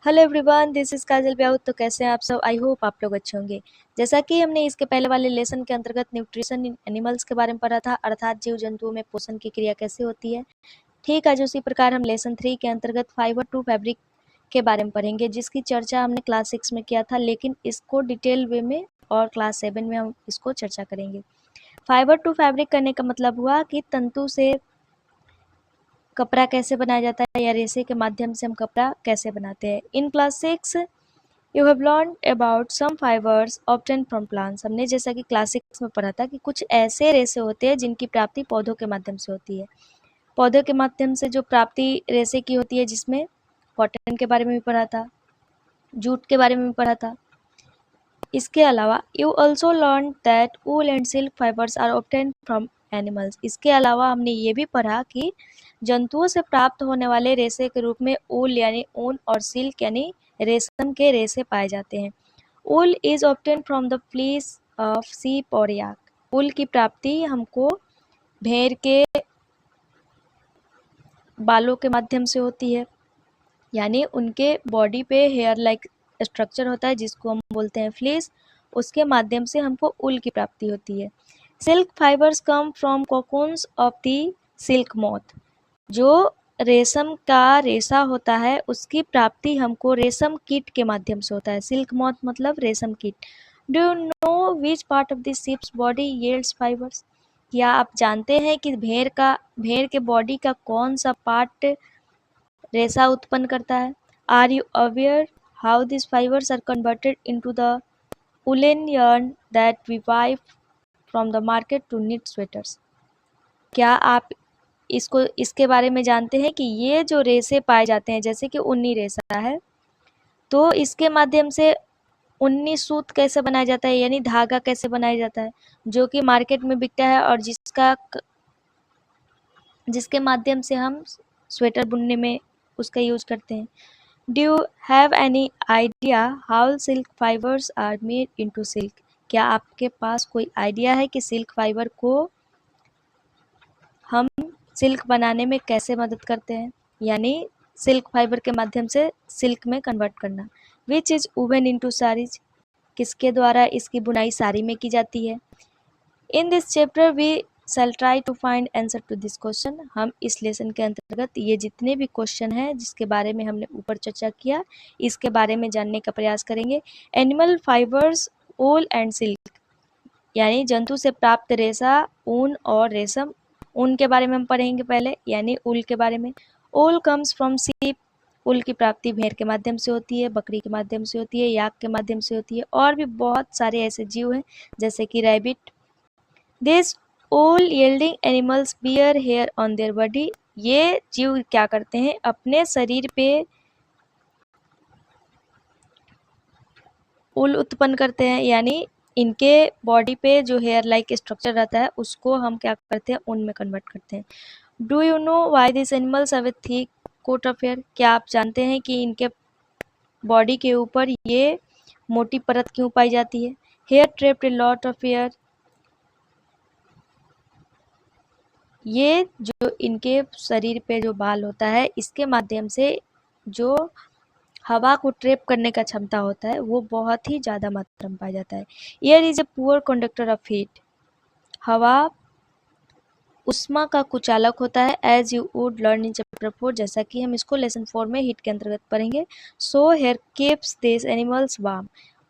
Hello everyone, this is काजल ब्याउत। तो कैसे हैं आप सब? आई होप आप लोग अच्छे होंगे। जैसा कि हमने इसके पहले वाले लेसन के अंतर्गत न्यूट्रिशन इन एनिमल्स के बारे में पढ़ा था, अर्थात जीव जंतुओं में पोषण की क्रिया कैसे होती है। ठीक आज उसी प्रकार हम लेसन 3 के अंतर्गत फाइबर टू फैब्रिक के बारे में पढ़ेंगे, जिसकी चर्चा हमने क्लास 6 में किया था, लेकिन इसको डिटेल वे में और क्लास 7 में हम इसको चर्चा करेंगे। फाइबर टू फैब्रिक करने का मतलब हुआ कि तंतु से कपड़ा कैसे बनाया जाता है या रेशे के माध्यम से हम कपड़ा कैसे बनाते हैं। In class 6 you have learn about some fibres obtain from plants. हमने जैसा कि क्लास 6 में पढ़ा था कि कुछ ऐसे रेशे होते हैं जिनकी प्राप्ति पौधों के माध्यम से होती है। पौधों के माध्यम से जो प्राप्ति रेशे की होती है, जिसमें कॉटन के बारे में भी पढ़ा था, जूट के बारे में भी पढ़ा था। इसके अलावा you also learn that wool and silk fibres are obtain from animals. इसके अलावा हमने ये भी पढ़ा कि जंतुओं से प्राप्त होने वाले रेशे के रूप में ऊल यानी ऊन और सिल्क यानी रेशम के रेशे पाए जाते हैं। Wool is obtain from the fleece of sheep और याक। ऊल की प्राप्ति हमको भेड़ के बालों के माध्यम से होती है, यानी उनके बॉडी पे हेयर लाइक स्ट्रक्चर होता है जिसको हम बोलते हैं फ्लीस, उसके माध्यम से हमको ऊल की प्राप्ति होती है। Silk fibres come from cocoons of the silk moth. जो रेशम का रेशा होता है उसकी प्राप्ति हमको रेशम कीट के माध्यम से होता है। सिल्क मोथ मतलब रेशम कीट। Do you know which part of the ships body yields fibres? क्या आप जानते हैं कि भेड़ के बॉडी का कौन सा पार्ट रेशा उत्पन्न करता है? Are you aware how this fibres are converted into the woolen yarn that we buy from the market to knit sweaters? क्या आप इसके बारे में जानते हैं कि ये जो रेशे पाए जाते हैं, जैसे कि ऊनी रेशा है, तो इसके माध्यम से ऊनी सूत कैसे बनाया जाता है, यानी धागा कैसे बनाया जाता है, जो कि मार्केट में बिकता है और जिसके माध्यम से हम स्वेटर बुनने में उसका यूज करते हैं। Do you have any idea how silk fibres are made into silk? क्या आपके पास कोई आइडिया है कि सिल्क फाइबर को हम सिल्क बनाने में कैसे मदद करते हैं, यानी सिल्क फाइबर के माध्यम से सिल्क में कन्वर्ट करना। Which is woven into saris? किसके द्वारा इसकी बुनाई साड़ी में की जाती है। In this chapter we shall try to find answer to this question. हम इस लेसन के अंतर्गत ये जितने भी क्वेश्चन हैं जिसके बारे में हमने ऊपर चर्चा किया, इसके बारे में जानने का प्रयास करेंगे। Animal fibres, wool and silk, यानी जंतु से प्राप्त रेशा, ऊन और रेशम। ऊन के बारे में हम पढ़ेंगे पहले, यानी ऊल के बारे में। ऊल कम्स फ्रॉम शीप। ऊल की प्राप्ति भेड़ के माध्यम से होती है, बकरी के माध्यम से होती है, याक के माध्यम से होती है, और भी बहुत सारे ऐसे जीव हैं जैसे कि rabbit. This all yielding animals bear hair on their body। ये जीव क्या करते हैं, अपने शरीर पे ऊल उत्पन्न करते हैं, यानी इनके बॉडी पे जो हेयर लाइक स्ट्रक्चर रहता है उसको हम क्या करते हैं, ऊन में कन्वर्ट करते हैं। Do you know why this animals have a thick coat of hair? क्या आप जानते हैं कि इनके बॉडी के ऊपर ये मोटी परत क्यों पाई जाती है? Hair trapped a lot of air. ये जो इनके शरीर पे जो बाल होता है, इसके माध्यम से जो हवा को ट्रैप करने का क्षमता होता है वो बहुत ही ज़्यादा मात्रा में पाया जाता है। Air is a poor conductor of heat. हवा उष्मा का कुचालक होता है, as you would learn in chapter 4, जैसा कि हम इसको लेसन 4 में हीट के अंतर्गत पढ़ेंगे। So here keeps this animals warm.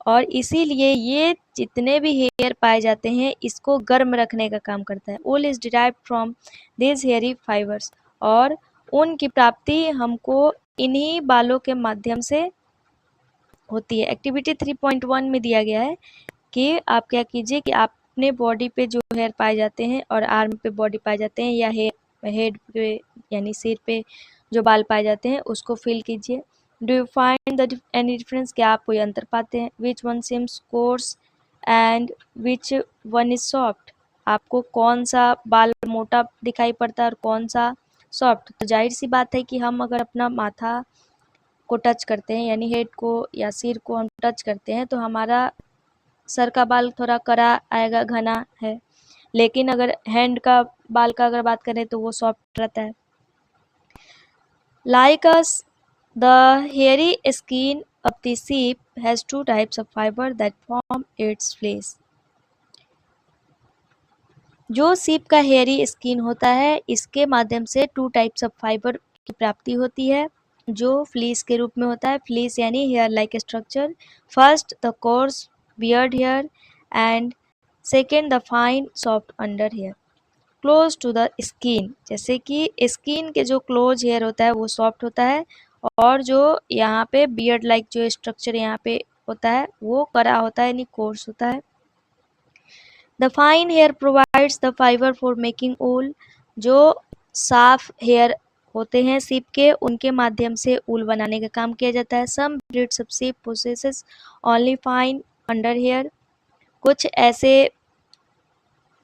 और इसीलिए ये जितने भी हेयर पाए जाते हैं इसको गर्म रखने का काम करता है। वूल is derived from this hairy fibres. और ऊन की प्राप्ति हमको इन्हीं बालों के माध्यम से होती है। एक्टिविटी 3.1 में दिया गया है कि आप क्या कीजिए कि आप अपने बॉडी पे जो हेयर पाए जाते हैं और आर्म पे बॉडी पाए जाते हैं, या हेड पे यानी सिर पे जो बाल पाए जाते हैं उसको फिल कीजिए। Do you find the any difference? क्या आप कोई अंतर पाते हैं? Which one seems course and which one is soft? आपको कौन सा बाल मोटा दिखाई पड़ता है और कौन सा सॉफ्ट? तो जाहिर सी बात है कि हम अगर अपना माथा को टच करते हैं, यानी हेड को या सिर को हम टच करते हैं, तो हमारा सर का बाल थोड़ा कड़ा आएगा, घना है। लेकिन अगर हैंड का बाल का अगर बात करें तो वो सॉफ्ट रहता है। Like us The hairy skin of the sheep has two types of fiber that form its fleece. जो सीप का हेयरी स्किन होता है, इसके माध्यम से टू टाइप्स ऑफ फाइबर की प्राप्ति होती है, जो फ्लीस के रूप में होता है। फ्लीस यानी hair like structure. First the coarse beard hair and second the fine soft under hair close to the skin. जैसे कि स्किन के जो क्लोज हेयर होता है वो सॉफ्ट होता है, और जो यहाँ पे बियर्ड लाइक जो स्ट्रक्चर यहाँ पे होता है वो कड़ा होता है, यानी कोर्स होता है। The fine hair provides the fiber for making wool. जो साफ हेयर होते हैं सीप के, उनके माध्यम से ऊल बनाने का काम किया जाता है। Some breeds of sheep possesses only fine under hair. कुछ ऐसे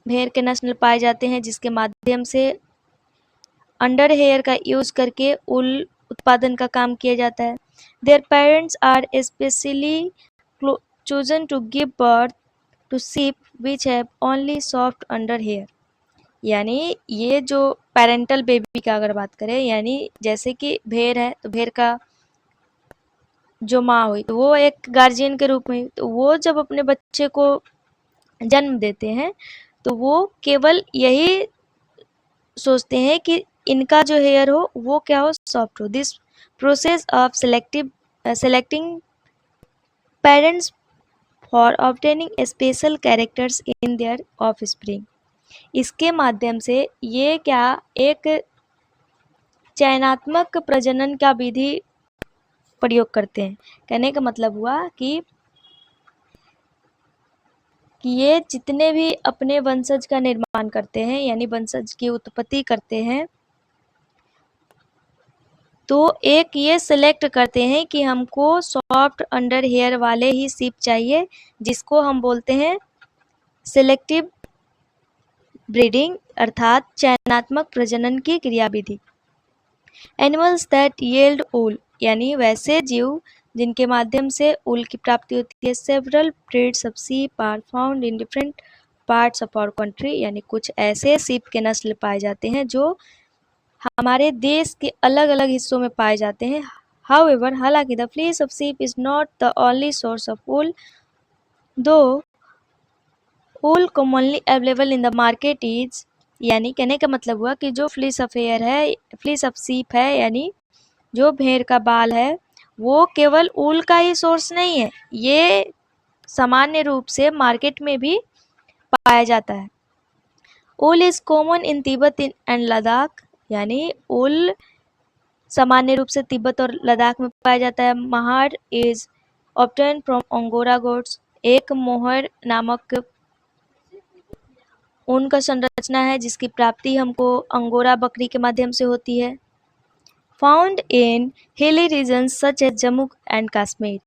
भेड़ के नस्ल पाए जाते हैं जिसके माध्यम से अंडर हेयर का यूज करके ऊल उत्पादन का काम किया जाता है। Their parents are specially chosen to give birth to sheep which have only soft under hair। यानी ये जो पेरेंटल बेबी का अगर बात करें, यानी जैसे कि भेड़ है तो भेड़ का जो माँ हुई तो वो एक गार्जियन के रूप में, तो वो जब अपने बच्चे को जन्म देते हैं तो वो केवल यही सोचते हैं कि इनका जो हेयर हो वो क्या हो, सॉफ्ट हो। This process of selecting parents for obtaining special characters in their offspring. इसके माध्यम से ये क्या एक चयनात्मक प्रजनन का विधि प्रयोग करते हैं। कहने का मतलब हुआ कि ये जितने भी अपने वंशज का निर्माण करते हैं, यानी वंशज की उत्पत्ति करते हैं, तो एक ये सिलेक्ट करते हैं कि हमको सॉफ्ट अंडर हेयर वाले ही सीप चाहिए, जिसको हम बोलते हैं सिलेक्टिव ब्रीडिंग, अर्थात चयनात्मक प्रजनन की क्रियाविधि। एनिमल्स दैट यील्ड ऊल, यानी वैसे जीव जिनके माध्यम से ऊल की प्राप्ति होती है। Several breeds of sheep are found in different parts of our country, यानी कुछ ऐसे सीप के नस्ल पाए जाते हैं जो हमारे देश के अलग अलग हिस्सों में पाए जाते हैं। हाउएवर, हालांकि the fleece of sheep is not the only source of wool, though wool commonly available in the market is, यानी कहने का मतलब हुआ कि जो फ्लीस ऑफ हेयर है, फ्लीस ऑफ सीप है, यानी जो भेड़ का बाल है, वो केवल ऊल का ही सोर्स नहीं है, ये सामान्य रूप से मार्केट में भी पाया जाता है। Wool is common in Tibet and Ladakh, यानी ऊल सामान्य रूप से तिब्बत और लद्दाख में पाया जाता है। Mahar is obtain from angora goats, एक मोहर नामक ऊन का संरचना है जिसकी प्राप्ति हमको अंगोरा बकरी के माध्यम से होती है। Found in hilly regions such as Jammu and Kashmir,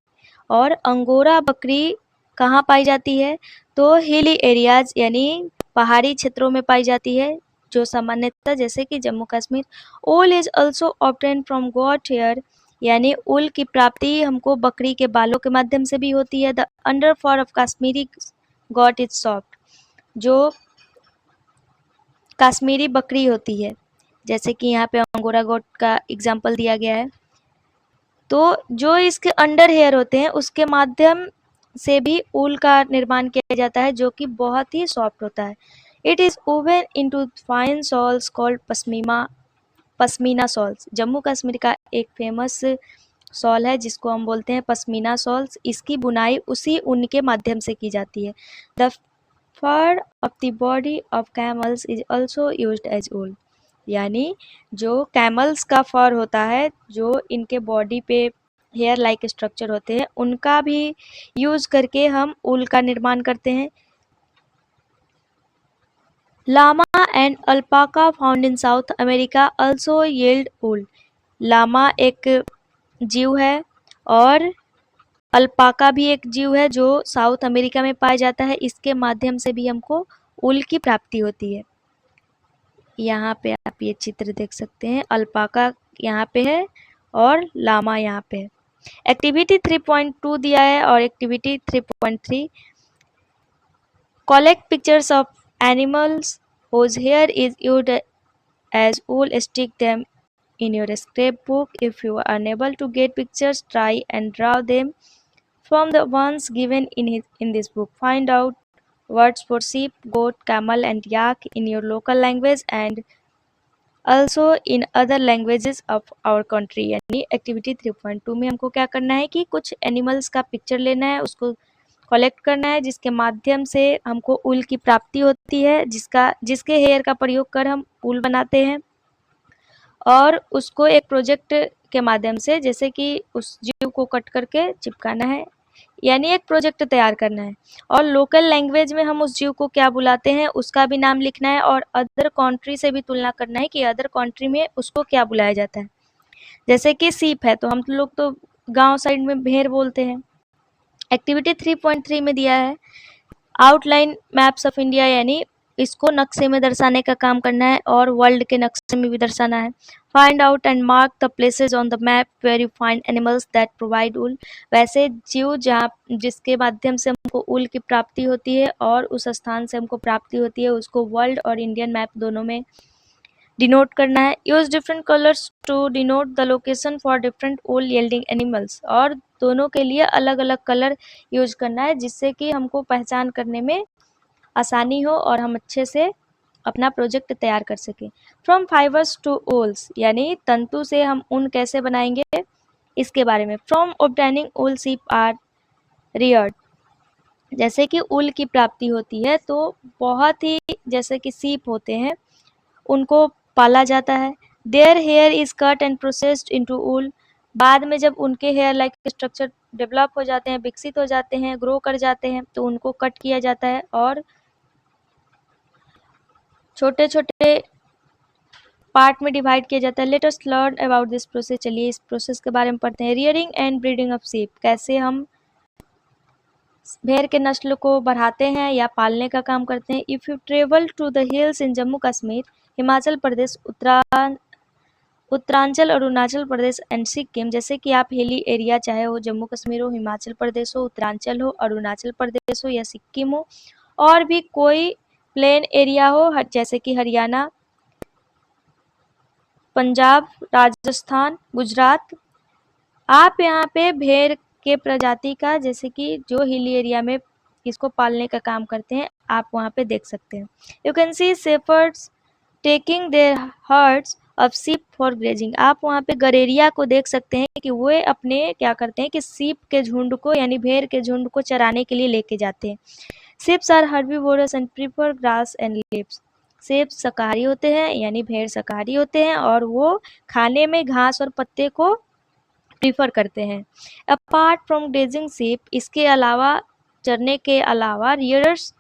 और अंगोरा बकरी कहाँ पाई जाती है, तो हिली एरियाज यानी पहाड़ी क्षेत्रों में पाई जाती है, जो सामान्यतः जैसे कि Jammu Kashmir. Wool is also obtain from goat hair, यानी ऊल की प्राप्ति हमको बकरी के बालों के माध्यम से भी होती है। The under fur of Kashmiri goat is soft, जो कश्मीरी बकरी होती है, जैसे कि यहाँ पे अंगोरा गोट का एग्जाम्पल दिया गया है, तो जो इसके अंडर हेयर होते हैं उसके माध्यम से भी ऊल का निर्माण किया जाता है, जो कि बहुत ही सॉफ्ट होता है। It is woven into fine souls called pashmina souls. Jammu Kashmir का एक फेमस सॉल है जिसको हम बोलते हैं पश्मीना सॉल्स। इसकी बुनाई उसी ऊन के माध्यम से की जाती है। The fur of the body of camels is also used as wool, यानी जो कैमल्स का फर होता है, जो इनके बॉडी पे हेयर लाइक स्ट्रक्चर होते हैं, उनका भी यूज करके हम ऊल का निर्माण करते हैं। Llama and alpaca found in South America also yield wool. Llama एक जीव है और अल्पाका भी एक जीव है जो साउथ अमेरिका में पाया जाता है। इसके माध्यम से भी हमको ऊल की प्राप्ति होती है। यहाँ पे आप ये चित्र देख सकते हैं, अल्पाका यहाँ पे है और लामा यहाँ पे है। एक्टिविटी 3.2 दिया है और activity 3.3, collect pictures of animals whose hair is used as wool, stick them in your scrapbook. If you are unable to get pictures, try and draw them from the ones given in this book. Find out words for sheep, goat, camel and yak in your local language and also in other languages of our country. यानी activity 3.2 में हमको क्या करना है कि कुछ animals का picture लेना है, उसको कलेक्ट करना है जिसके माध्यम से हमको ऊल की प्राप्ति होती है, जिसके हेयर का प्रयोग कर हम ऊल बनाते हैं और उसको एक प्रोजेक्ट के माध्यम से जैसे कि उस जीव को कट करके चिपकाना है, यानी एक प्रोजेक्ट तैयार करना है और लोकल लैंग्वेज में हम उस जीव को क्या बुलाते हैं उसका भी नाम लिखना है और अदर कंट्री से भी तुलना करना है कि अदर कंट्री में उसको क्या बुलाया जाता है। जैसे कि सीप है तो हम लोग तो गांव साइड में भेड़ बोलते हैं। एक्टिविटी 3.3 में दिया है आउटलाइन मैप्स ऑफ इंडिया, यानी इसको नक्शे में दर्शाने का काम करना है और वर्ल्ड के नक्शे में भी दर्शाना है। Find out and mark the places on the map where you find animals that provide wool. वैसे जीव जहाँ जिसके माध्यम से हमको ऊल की प्राप्ति होती है और उस स्थान से हमको प्राप्ति होती है उसको वर्ल्ड और इंडियन मैप दोनों में डिनोट करना है। Use different colours to denote the location for different wool yielding animals, और दोनों के लिए अलग अलग कलर यूज करना है जिससे कि हमको पहचान करने में आसानी हो और हम अच्छे से अपना प्रोजेक्ट तैयार कर सकें। फ्रॉम फाइबर्स टू ऊल्स, यानी तंतु से हम ऊन कैसे बनाएंगे इसके बारे में। From obtaining wool sheep are reared, जैसे कि ऊल की प्राप्ति होती है तो बहुत ही जैसे कि सीप होते हैं उनको पाला जाता है। Their hair is cut and processed into wool, बाद में जब उनके हेयर लाइक स्ट्रक्चर डेवलप हो जाते हैं, विकसित हो जाते हैं, ग्रो कर जाते हैं तो उनको कट किया जाता है और छोटे छोटे पार्ट में डिवाइड किया जाता है। Let us learn about this process, चलिए इस प्रोसेस के बारे में पढ़ते हैं। Rearing and breeding of sheep, कैसे हम भेड़ के नस्ल को बढ़ाते हैं या पालने का काम करते हैं। If you travel to the hills in Jammu Kashmir, Himachal Pradesh, Uttaranchal, Arunachal Pradesh and Sikkim, जैसे कि आप हिली एरिया चाहे वो जम्मू कश्मीर हो, हिमाचल प्रदेश हो, उत्तरांचल हो, अरुणाचल प्रदेश हो या सिक्किम हो, और भी कोई प्लेन एरिया हो जैसे कि हरियाणा, पंजाब, राजस्थान, गुजरात, आप यहाँ पे भेड़ के प्रजाति का जैसे कि जो हिली एरिया में इसको पालने का काम करते हैं आप वहाँ पे देख सकते हैं। You can see shepherd's taking their hertz of sheep for grazing, आप वहाँ पे गरेरिया को देख सकते हैं कि वो अपने क्या करते हैं कि शीप के झुंड को यानी भेड़ के झुंड को चराने के लिए लेके जाते हैं। Sheeps are herbivorous and prefer grass and leaves, sheep शाकाहारी होते हैं यानी भेड़ शाकाहारी होते हैं और वो खाने में घास और पत्ते को प्रीफर करते हैं। अपार्ट फ्रॉम ग्रेजिंग शीप, इसके अलावा चरने के अलावा रियर्स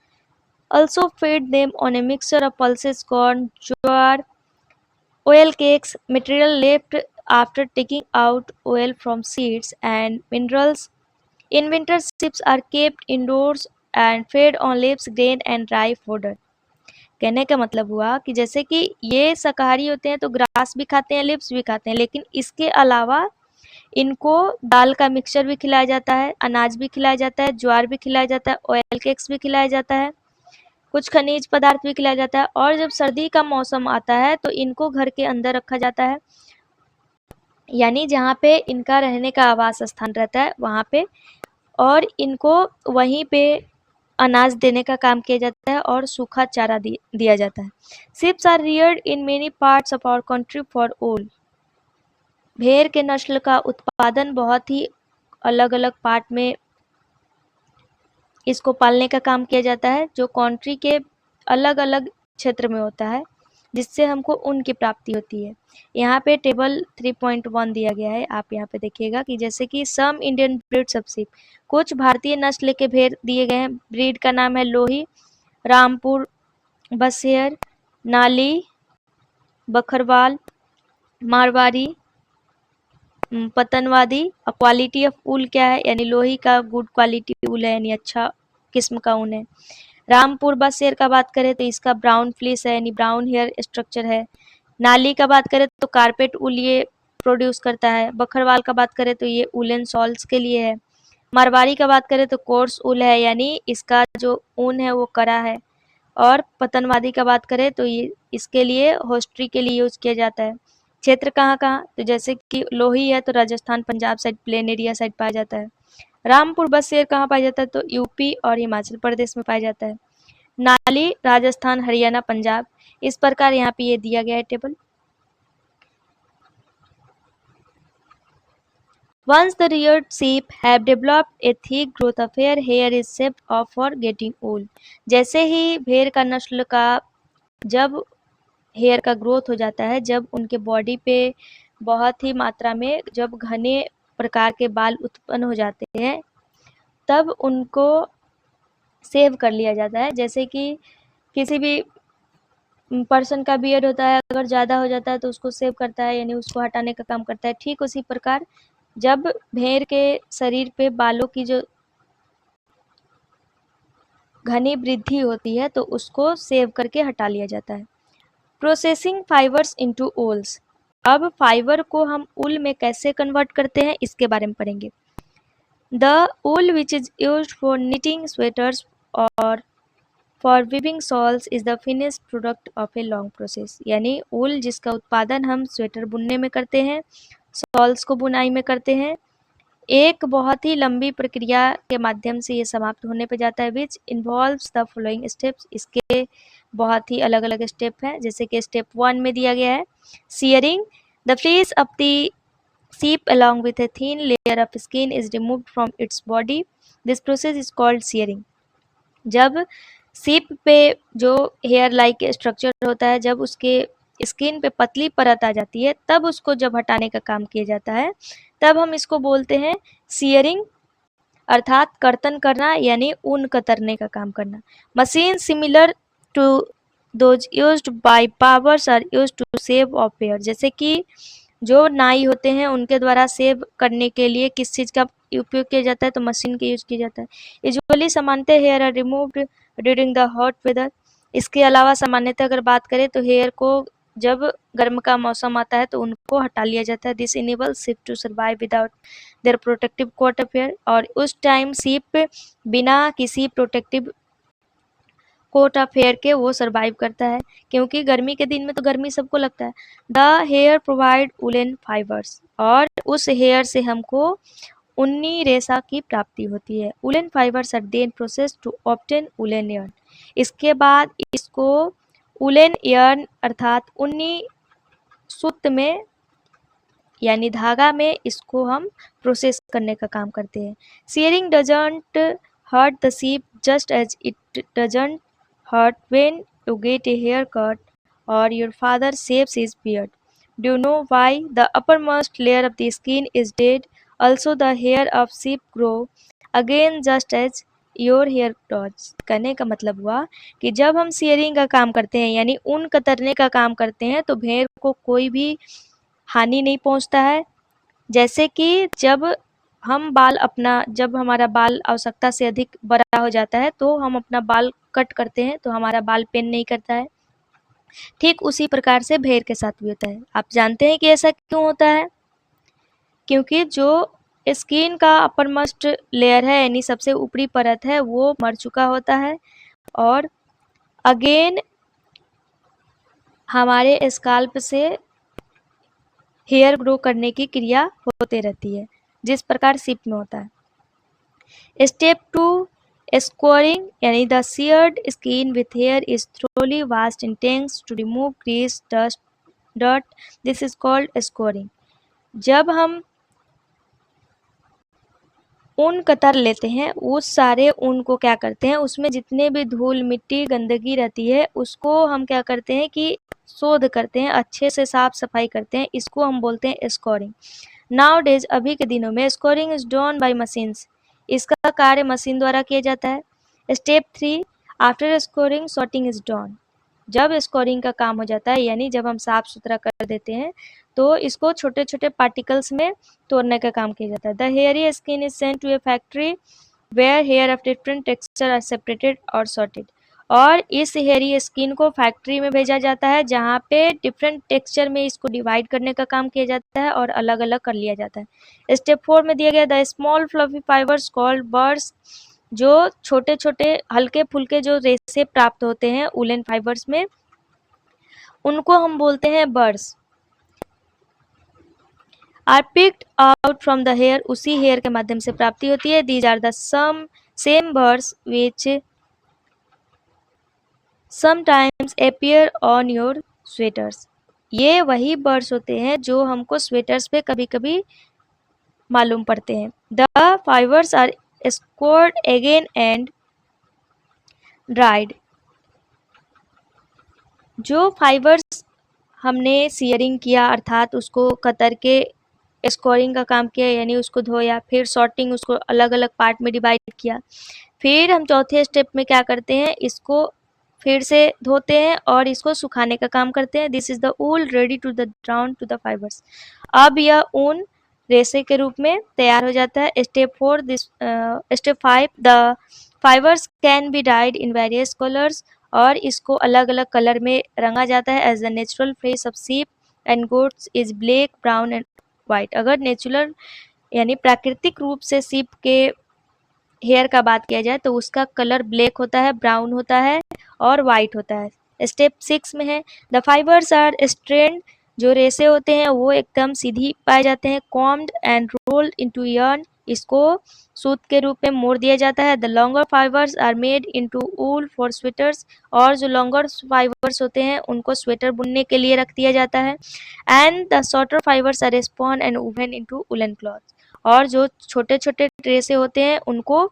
also feed them on a mixture of pulses, corn, jowar, oil cakes, material left after taking out oil from seeds, and minerals. In winter, sheep are kept indoors and fed on leaves, grain and dry fodder. कहने का मतलब हुआ कि जैसे कि ये शाकाहारी होते हैं तो ग्रास भी खाते हैं, लिप्स भी खाते हैं, लेकिन इसके अलावा इनको दाल का मिक्सचर भी खिलाया जाता है, अनाज भी खिलाया जाता है, ज्वार भी खिलाया जाता है, ऑयल केक्स भी खिलाया जाता है, कुछ खनिज पदार्थ भी खिलाया जाता है। और जब सर्दी का मौसम आता है तो इनको घर के अंदर रखा जाता है, यानी जहाँ पे इनका रहने का आवास स्थान रहता है वहाँ पे, और इनको वहीं पे अनाज देने का काम किया जाता है और सूखा चारा दिया जाता है। Sheeps are reared in many parts of our country for wool, भेड़ के नस्ल का उत्पादन बहुत ही अलग अलग पार्ट में इसको पालने का काम किया जाता है जो कंट्री के अलग अलग क्षेत्र में होता है, जिससे हमको ऊन की प्राप्ति होती है। यहाँ पे टेबल 3.1 दिया गया है, आप यहाँ पे देखिएगा कि जैसे कि some Indian breeds of sheep, कुछ भारतीय नस्ल के भेड़ दिए गए हैं। ब्रीड का नाम है लोही, रामपुर, बसेयर, नाली, बखरवाल, मारवाड़ी, पतनवादी। क्वालिटी ऑफ ऊल क्या है, यानी लोही का गुड क्वालिटी ऊल है, यानी अच्छा किस्म का ऊन है। रामपुर बसेर का बात करें तो इसका ब्राउन फ्लीस है, यानी ब्राउन हेयर स्ट्रक्चर है। नाली का बात करें तो कारपेट ऊल ये प्रोड्यूस करता है। बखरवाल का बात करें तो ये उलन सॉल्स के लिए है। मारवाड़ी का बात करें तो कोर्स ऊल है, यानी इसका जो ऊन है वो कड़ा है। और पतनवादी का बात करें तो ये इसके लिए होस्ट्री के लिए यूज किया जाता है। क्षेत्र कहाँ कहाँ, तो जैसे कि लोही है तो Rajasthan Punjab side plain area side पाया जाता है। रामपुर बसेर कहाँ पाया जाता है, तो यूपी और हिमाचल प्रदेश में पाया जाता है। नाली राजस्थान हरियाणा पंजाब। इस प्रकार यहाँ पे ये दिया गया है table. Once the reared sheep have developed a thick growth of hair is shaped off for getting wool. जैसे ही भेड़ का नस्ल का जब हेयर का ग्रोथ हो जाता है, जब उनके बॉडी पे बहुत ही मात्रा में जब घने प्रकार के बाल उत्पन्न हो जाते हैं, तब उनको सेव कर लिया जाता है। जैसे कि किसी भी पर्सन का बियर्ड होता है, अगर ज़्यादा हो जाता है तो उसको सेव करता है, यानी उसको हटाने का काम करता है। ठीक उसी प्रकार जब भेड़ के शरीर पे बालों की जो घनी वृद्धि होती है तो उसको सेव करके हटा लिया जाता है। Processing fibres into wools. अब फाइबर को हम ऊल में कैसे कन्वर्ट करते हैं इसके बारे में पढ़ेंगे। The wool which is used for knitting sweaters or for weaving shawls is the finished product of a long process। यानी ऊल जिसका उत्पादन हम स्वेटर बुनने में करते हैं, शॉल्स को बुनाई में करते हैं, एक बहुत ही लंबी प्रक्रिया के माध्यम से ये समाप्त होने पे जाता है। Which involves the following steps. इसके बहुत ही अलग अलग स्टेप हैं, जैसे कि स्टेप 1 में दिया गया है shearing. The fleece of the sheep along with a thin layer of skin is removed from its body. This process is called shearing। जब सीप पे जो हेयर लाइक स्ट्रक्चर होता है, जब उसके स्किन पे पतली परत आ जाती है, तब उसको जब हटाने का काम किया जाता है, तब हम इसको बोलते हैं सियरिंग, अर्थात कर्तन करना, यानी ऊन कतरने का काम करना। Machine similar to those used by barbers are used to shave off hair. जैसे कि जो नाई होते हैं उनके द्वारा सेव करने के लिए किस चीज़ का उपयोग किया जाता है, तो मशीन के यूज किया जाता है। यूजुअली सामान्यतः hair are removed during the hot weather. इसके अलावा सामान्यतः अगर बात करें तो हेयर को जब गर्म का मौसम आता है तो उनको हटा लिया जाता है। This enable sheep to survive without their protective coat of hair. और उस टाइम शिप बिना किसी प्रोटेक्टिव कोट ऑफ हेयर के वो सर्वाइव करता है, क्योंकि गर्मी के दिन में तो गर्मी सबको लगता है। The hair provide woollen fibres. और उस हेयर से हमको ऊनी रेशा की प्राप्ति होती है। Woollen fibres are then process to obtain woollen yarn। इसके बाद इसको वुलन yarn अर्थात ऊनी सूत में यानी धागा में इसको हम प्रोसेस करने का काम करते हैं। Shearing doesn't hurt the sheep just as it doesn't hurt when you get a haircut or your father shaves his beard। Do you know why the uppermost layer of the skin is dead? Also the hair of sheep grow again just as your hair does। कहने का मतलब हुआ कि जब हम sharing का काम करते हैं यानी ऊन कतरने का काम करते हैं तो भेड़ को कोई भी हानि नहीं पहुंचता है। जैसे कि जब हमारा बाल आवश्यकता से अधिक बड़ा हो जाता है तो हम अपना बाल कट करते हैं तो हमारा बाल पेन नहीं करता है। ठीक उसी प्रकार से भेड़ के साथ भी होता है। आप जानते हैं कि ऐसा क्यों होता है? क्योंकि जो स्किन का अपरमोस्ट लेयर है यानी सबसे ऊपरी परत है वो मर चुका होता है और अगेन हमारे स्काल्प से हेयर ग्रो करने की क्रिया होते रहती है, जिस प्रकार शिप में होता है। स्टेप 2 स्कोरिंग यानी the sheared skin with hair is thoroughly washed in tanks to remove grease dust dirt. This is called scouring. जब हम ऊन कतर लेते हैं उस सारे ऊन को क्या करते हैं, उसमें जितने भी धूल मिट्टी गंदगी रहती है उसको हम क्या करते हैं कि शोध करते हैं, अच्छे से साफ सफाई करते हैं। इसको हम बोलते हैं स्कोरिंग। नाउ डेज अभी के दिनों में scoring is done by machines. इसका कार्य मशीन द्वारा किया जाता है। Step 3 after scoring sorting is done. जब स्कोरिंग का काम हो जाता है यानी जब हम साफ सुथरा कर देते हैं तो इसको छोटे छोटे पार्टिकल्स में तोड़ने का काम किया जाता है। The hairy skin is sent to a factory where hair of different texture are separated और सॉर्टेड। और इस हेयरी स्किन को फैक्ट्री में भेजा जाता है जहाँ पे डिफरेंट टेक्सचर में इसको डिवाइड करने का काम किया जाता है और अलग अलग कर लिया जाता है। स्टेप 4 में दिया गया the small fluffy fibres called birds. जो छोटे छोटे हल्के फुल्के जो रेशे प्राप्त होते हैं वुलन फाइबर्स में उनको हम बोलते हैं burrs. Are picked out from the hair, उसी हेयर के माध्यम से प्राप्ति होती है। These are the same burrs which sometimes appear on your sweaters, ये वही बर्ड्स होते हैं जो हमको स्वेटर्स पे कभी कभी मालूम पड़ते हैं। The fibres are scoured again and dried, जो फाइबर्स हमने सियरिंग किया अर्थात उसको कतर के स्कोरिंग का काम किया, यानी उसको धोया, फिर सॉर्टिंग, उसको अलग अलग पार्ट में डिवाइड किया, फिर हम चौथे स्टेप में क्या करते हैं, इसको फिर से धोते हैं और इसको सुखाने का काम करते हैं। This is the wool ready to the drawn to the fibres, अब यह ऊन रेशे के रूप में तैयार हो जाता है। Step 5 the fibres can be dyed in various colours, और इसको अलग अलग कलर में रंगा जाता है। As the natural fleece of sheep and goats is black, brown and white, अगर नेचुरल यानी प्राकृतिक रूप से सीप के हेयर का बात किया जाए तो उसका कलर ब्लैक होता है, ब्राउन होता है और वाइट होता है। स्टेप 6 में है द फाइबर्स आर स्ट्रेंड, जो रेशे होते हैं वो एकदम सीधी पाए जाते हैं। Combed and rolled into yarn, इसको सूत के रूप में मोड़ दिया जाता है। The longer fibres are made into wool for sweaters, और जो लॉन्गर फाइबर्स होते हैं उनको स्वेटर बुनने के लिए रख दिया जाता है। And the shorter fibres are spun and woven into woollen cloth, और जो छोटे छोटे रेशे होते हैं उनको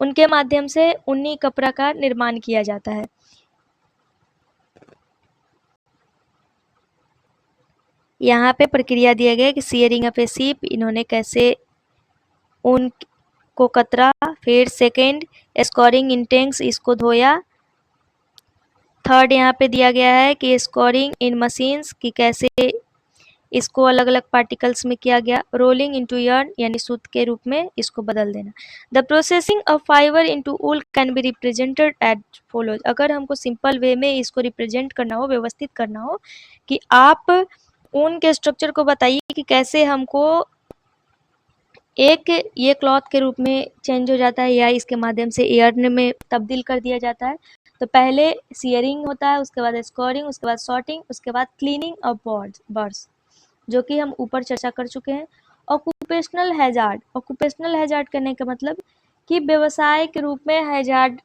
उनके माध्यम से ऊनी कपड़ा का निर्माण किया जाता है। यहाँ पे प्रक्रिया दिया गया कि सियरिंग ऑफ ए सीप, इन्होंने कैसे ऊन को कतरा, फिर सेकेंड स्कोरिंग इन टैंक्स, इसको धोया। थर्ड यहाँ पे दिया गया है कि स्कोरिंग इन मशीन्स, कि कैसे इसको अलग अलग पार्टिकल्स में किया गया। रोलिंग इनटू yarn, यानी सूत के रूप में इसको बदल देना। The processing of fibre into wool can be represented as follows, अगर हमको सिंपल वे में इसको रिप्रेजेंट करना हो, व्यवस्थित करना हो, कि आप ऊन के स्ट्रक्चर को बताइए कि कैसे हमको एक ये क्लॉथ के रूप में चेंज हो जाता है या इसके माध्यम से yarn में तब्दील कर दिया जाता है। तो पहले सियरिंग होता है, उसके बाद स्कोरिंग, उसके बाद सॉर्टिंग, उसके बाद क्लीनिंग ऑफ बर्ड्स, जो कि हम ऊपर चर्चा कर चुके हैं। ऑक्यूपेशनल हैजार्ड, ऑक्यूपेशनल हैजार्ड करने का मतलब कि व्यवसाय के रूप में हैजार्ड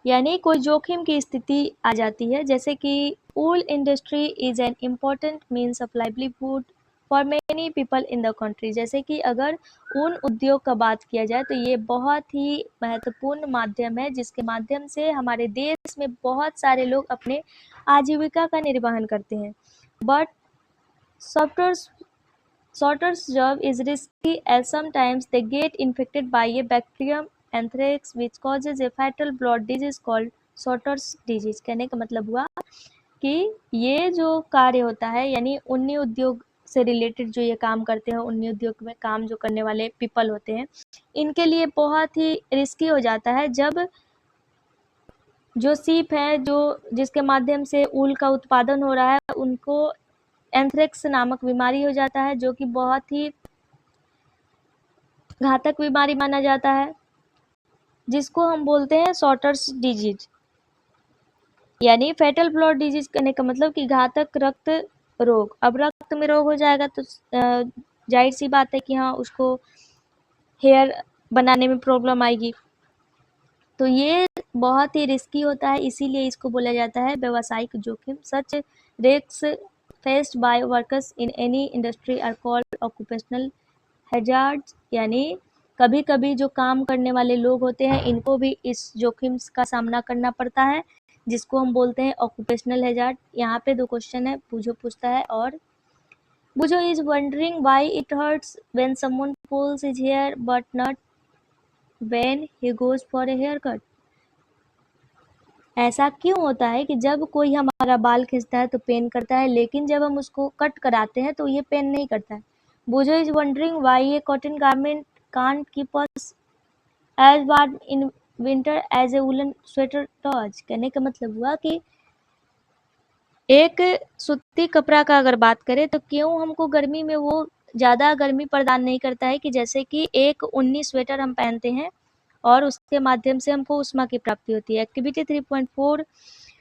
यानी कोई जोखिम की स्थिति आ जाती है, जैसे कि wool industry is an important means of livelihood for many people in the country, जैसे कि अगर ऊन उद्योग का बात किया जाए तो ये बहुत ही महत्वपूर्ण माध्यम है, जिसके माध्यम से हमारे देश में बहुत सारे लोग अपने आजीविका का निर्वहन करते हैं। But sorters job is risky as sometimes they get infected by a bacterium anthrax which causes a fatal blood disease called sorters disease। कहने का मतलब हुआ कि ये जो कार्य होता है, यानी उन्नी उद्योग से रिलेटेड जो ये काम करते हैं, उन्नी उद्योग में काम जो करने वाले पीपल होते हैं, इनके लिए बहुत ही रिस्की हो जाता है जब जो सीप है, जो जिसके माध्यम से ऊल का उत्पादन हो रहा है, उनको एंथ्रेक्स नामक बीमारी हो जाता है, जो कि बहुत ही घातक बीमारी माना जाता है, जिसको हम बोलते हैं सॉर्टर्स डिजीज, यानी फेटल ब्लड डिजीज। करने का मतलब कि घातक रक्त रोग। अब रक्त में रोग हो जाएगा तो जाहिर सी बात है कि हाँ, उसको हेयर बनाने में प्रॉब्लम आएगी, तो ये बहुत ही रिस्की होता है, इसीलिए इसको बोला जाता है व्यवसायिक जोखिम। Such risks faced by workers in any industry are called occupational hazards, यानी कभी कभी जो काम करने वाले लोग होते हैं, इनको भी इस जोखिम का सामना करना पड़ता है, जिसको हम बोलते हैं ऑक्यूपेशनल हैजार्ड। यहाँ पे 2 क्वेश्चन है, बुझो पूछता है, और Boojho is wondering why it hurts when someone pulls his hair but not when he goes for a haircut. ऐसा क्यों होता है कि जब कोई हमारा बाल खींचता है तो पेन करता है, लेकिन जब हम उसको कट कराते हैं तो ये पेन नहीं करता है। Boojho is wondering why a cotton garment can't keep us as warm in winter as a woollen sweater does. कहने का मतलब हुआ कि एक सूती कपड़ा का अगर बात करें तो क्यों हमको गर्मी में वो ज़्यादा गर्मी प्रदान नहीं करता है कि जैसे कि एक ऊनी स्वेटर हम पहनते हैं और उसके माध्यम से हमको उष्मा की प्राप्ति होती है। Activity 3.4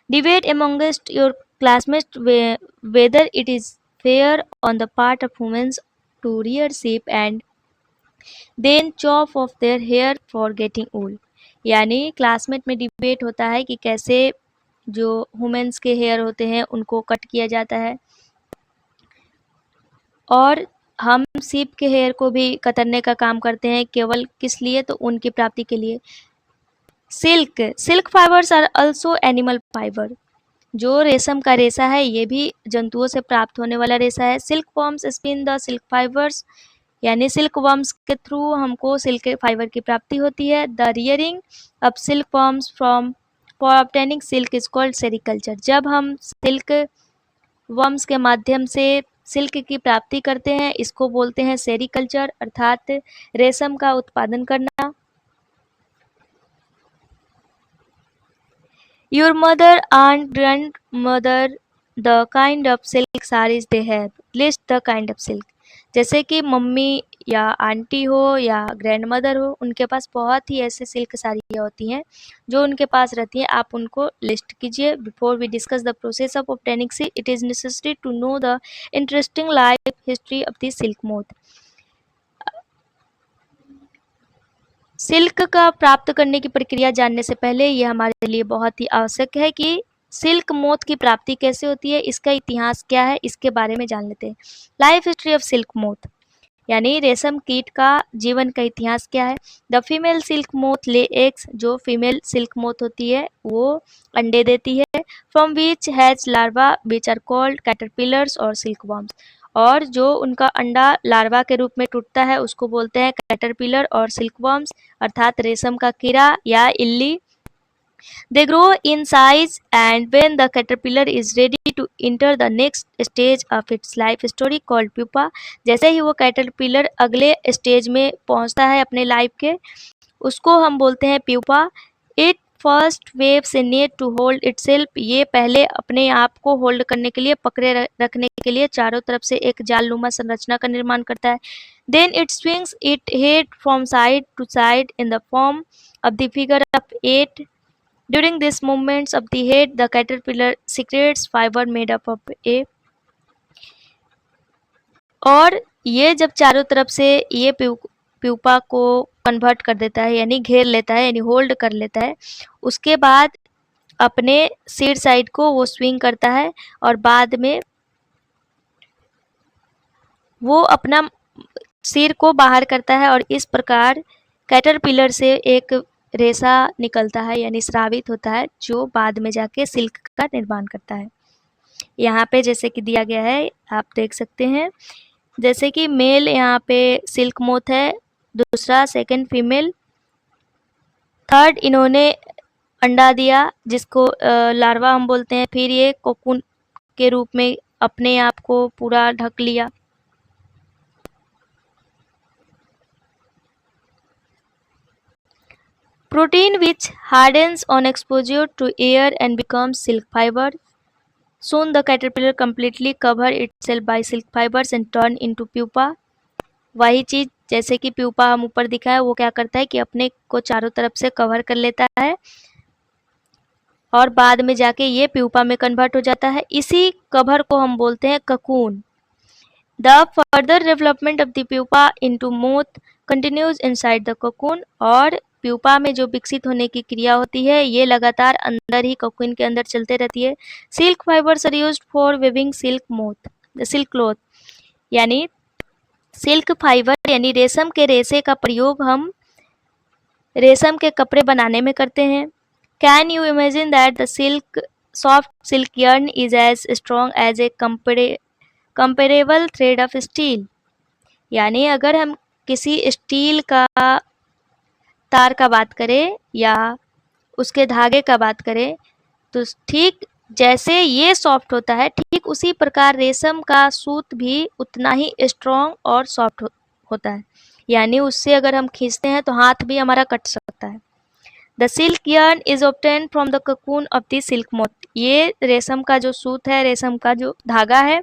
debate amongst your classmates whether it is fair on the part of humans to rear sheep and then chop off their hair for getting wool। यानी क्लासमेट में डिबेट होता है कि कैसे जो ह्यूमन्स के हेयर होते हैं उनको कट किया जाता है और हम सीप के हेयर को भी कतरने का काम करते हैं, केवल किस लिए, तो उनकी प्राप्ति के लिए। Silk fibres are also animal fibre. जो रेशम का रेशा है ये भी जंतुओं से प्राप्त होने वाला रेशा है। Silk worms spin the silk fibres, यानी सिल्क वर्म्स के थ्रू हमको सिल्क फाइबर की प्राप्ति होती है। The rearing of silk worms from for obtaining silk is called sericulture. जब हम सिल्क वर्म्स के माध्यम से सिल्क की प्राप्ति करते हैं इसको बोलते हैं सेरिकल्चर, अर्थात रेशम का उत्पादन करना। Your mother and grandmother the kind of silk sarees they have. List the kind of silk। जैसे कि मम्मी या आंटी हो या ग्रैंडमदर हो, उनके पास बहुत ही ऐसे सिल्क साड़ियाँ होती हैं जो उनके पास रहती हैं, आप उनको लिस्ट कीजिए। Before we discuss the process of obtaining silk, it is necessary to know the interesting life history of the silk moth. Silk का प्राप्त करने की प्रक्रिया जानने से पहले ये हमारे लिए बहुत ही आवश्यक है कि सिल्क मोथ की प्राप्ति कैसे होती है, इसका इतिहास क्या है, इसके बारे में जान लेते हैं। Life history of silk moth, यानी रेशम कीट का जीवन का इतिहास क्या है। The female silk moth lay eggs. जो फीमेल सिल्क मोथ होती है वो अंडे देती है। From which hatch larva which are called caterpillars और सिल्क वर्म्स। और जो उनका अंडा लार्वा के रूप में टूटता है उसको बोलते हैं कैटरपिलर और सिल्क वर्म्स, अर्थात रेशम का कीड़ा या इल्ली। They grow in size and when the caterpillar is ready to enter the next stage of its life story called pupa, जैसे ही वो कैटरपिलर अगले स्टेज में पहुंचता है अपने लाइफ के, उसको हम बोलते हैं pupa. It first weaves a net to hold itself. ये पहले अपने आप को होल्ड करने के लिए, पकड़े रखने के लिए चारों तरफ से एक जालनुमा संरचना का निर्माण करता है। Then it swings it head from side to side in the form of the figure of 8। During these movements of the head, the caterpillar secretes fiber made up of a। और ये जब चारों तरफ से ये प्यूपा को convert कर देता है, यानी घेर लेता है, यानी होल्ड कर लेता है, उसके बाद अपने सीड साइड को वो स्विंग करता है और बाद में वो अपना सिर को बाहर करता है और इस प्रकार कैटरपिलर से एक रेशा निकलता है, यानी स्रावित होता है, जो बाद में जाके सिल्क का निर्माण करता है। यहाँ पे जैसे कि दिया गया है आप देख सकते हैं, जैसे कि मेल यहाँ पे सिल्क मोथ है, दूसरा सेकंड फीमेल, थर्ड इन्होंने अंडा दिया जिसको लार्वा हम बोलते हैं, फिर ये कोकून के रूप में अपने आप को पूरा ढक लिया। Protein which hardens on exposure to air and becomes silk fiber. Soon the caterpillar completely cover itself by silk fibers and turn into pupa। वही चीज जैसे कि प्यूपा हम ऊपर दिखा है, वो क्या करता है कि अपने को चारों तरफ से कवर कर लेता है और बाद में जाके ये प्यूपा में कन्वर्ट हो जाता है। इसी कवर को हम बोलते हैं cocoon. The further development of the pupa into moth continues inside the cocoon. और प्यूपा में जो विकसित होने की क्रिया होती है ये लगातार अंदर ही ककून के अंदर चलते रहती है। Silk fibres are used for weaving silk cloth, यानी सिल्क फाइबर यानी रेशम के रेशे का प्रयोग हम रेशम के कपड़े बनाने में करते हैं। Can you imagine that the soft silk yarn is as strong as a comparable thread of steel. यानी अगर हम किसी स्टील का तार का बात करें या उसके धागे का बात करें तो ठीक जैसे ये सॉफ्ट होता है, ठीक उसी प्रकार रेशम का सूत भी उतना ही स्ट्रॉन्ग और सॉफ्ट होता है, यानी उससे अगर हम खींचते हैं तो हाथ भी हमारा कट सकता है। The silk yarn is obtain from the cocoon of the silk moth. ये रेशम का जो सूत है, रेशम का जो धागा है,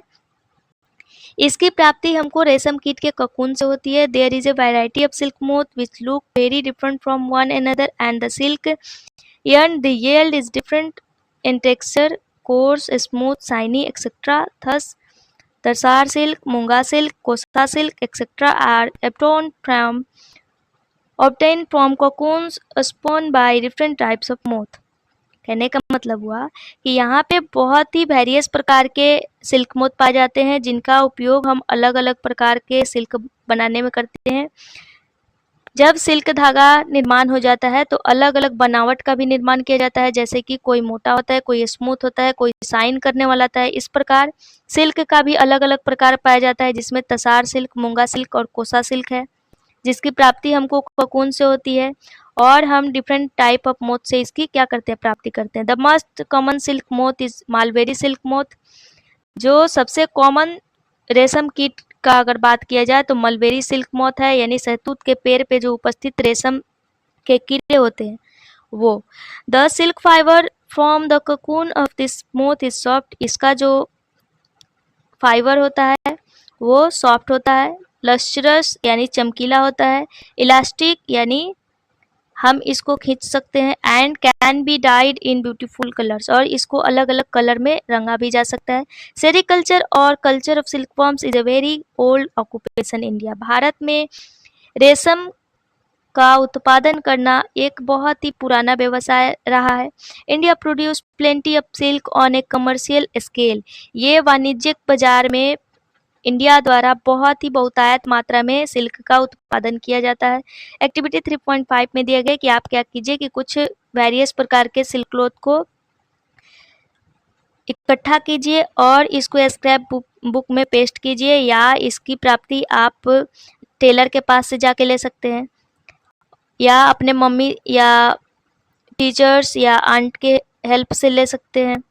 इसकी प्राप्ति हमको रेशम कीट के ककून से होती है। There is a variety of silk moth which look very different from one another and the silk yarn they yield is different in texture coarse, smooth, shiny, etc. Thus, Tarsar silk, Munga silk, Kosa silk, etc. are obtained from cocoons spun by different types of moth. कहने का मतलब हुआ कि यहाँ पे बहुत ही various प्रकार के सिल्क मोथ पाए जाते हैं, जिनका उपयोग हम अलग अलग प्रकार के सिल्क बनाने में करते हैं। जब सिल्क धागा निर्माण हो जाता है तो अलग अलग बनावट का भी निर्माण किया जाता है, जैसे कि कोई मोटा होता है, कोई स्मूथ होता है, कोई शाइन करने वाला होता है। इस प्रकार सिल्क का भी अलग अलग प्रकार पाया जाता है, जिसमें तसार सिल्क, मूंगा सिल्क और कोसा सिल्क है, जिसकी प्राप्ति हमको कोकून से होती है और हम डिफरेंट टाइप ऑफ मोथ से इसकी क्या करते हैं, प्राप्ति करते हैं। The most common silk moth is mulberry silk moth. जो सबसे कॉमन रेशम कीट का अगर बात किया जाए तो मलबेरी सिल्क मोथ है, यानी शहतूत के पेड़ पे जो उपस्थित रेशम के कीड़े होते हैं वो। The silk fibre from the cocoon of this moth is soft. इसका जो फाइबर होता है वो सॉफ्ट होता है, लस्ट्रस यानी चमकीला होता है, इलास्टिक यानी हम इसको खींच सकते हैं, and can be dyed in beautiful colours, और इसको अलग अलग कलर में रंगा भी जा सकता है। सेरिकल्चर और culture of silk forms is a very old occupation India. Bharat में रेशम का उत्पादन करना एक बहुत ही पुराना व्यवसाय रहा है। India produce plenty of silk on A commercial scale. ये वाणिज्यिक बाजार में इंडिया द्वारा बहुत ही बहुतायत मात्रा में सिल्क का उत्पादन किया जाता है। एक्टिविटी 3.5 में दिया गया कि आप क्या कीजिए कि कुछ वेरियस प्रकार के सिल्क क्लॉथ को इकट्ठा कीजिए और इसको स्क्रैप बुक में पेस्ट कीजिए, या इसकी प्राप्ति आप टेलर के पास से जाके ले सकते हैं, या अपने मम्मी या टीचर्स या आंट के हेल्प से ले सकते हैं।